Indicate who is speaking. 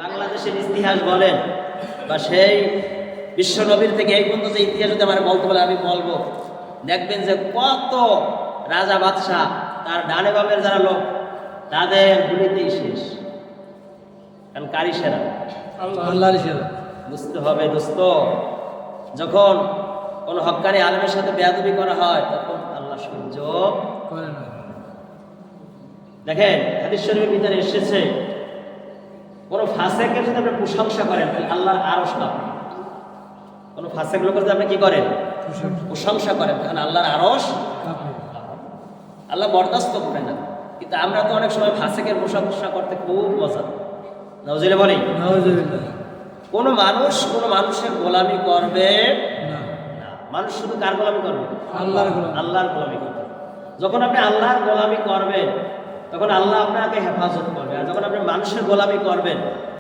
Speaker 1: বাংলাদেশের ইতিহাস বলেন বা সেই বিশ্ব নবীর থেকে এই পর্যন্ত যে ইতিহাস যদি আমার বলতে বলে আমি বলবো, দেখবেন যে কত রাজা বাদশাহ তার ডানে বামের যারা লোক তাদের গুলিতেই শেষ। কারণ কারি সেরা,
Speaker 2: আল্লাহর সেরা।
Speaker 1: বুঝতে হবে দোস্ত, যখন কোনো হক্কানি আলেমের সাথে বেয়াদবি করা হয় তখন আল্লাহ সহ্য
Speaker 2: করে না।
Speaker 1: দেখেন হাদিস শরীফের ভিতরে এসেছে, কোনো ফাসেকের যদি আপনি প্রশংসা করেন তাহলে আল্লাহর আরশ কাঁপে। কোনো ফাসেক লোকের যদি আপনি কি করেন, প্রশংসা করেন, তখন আল্লাহর আরশ
Speaker 2: কাঁপে।
Speaker 1: আল্লাহ বরদাস্ত করে না। কিন্তু আমরা তো অনেক সময় ফাসেকের প্রশংসা করতে খুব মজা, নাউজুবিল্লাহ বলি।
Speaker 2: নাউজুবিল্লাহ।
Speaker 1: কোনো মানুষ কোনো মানুষের গোলামি করবে
Speaker 2: না,
Speaker 1: না। মানুষ শুধু কার গোলামি করবে?
Speaker 2: আল্লাহর গোলামি।
Speaker 1: আল্লাহর গোলামি করবে। যখন আপনি আল্লাহর গোলামি করবেন তখন আল্লাহ আপনাকে হেফাজত করবে, আর যখন আপনি মানুষের গোলামি করবেন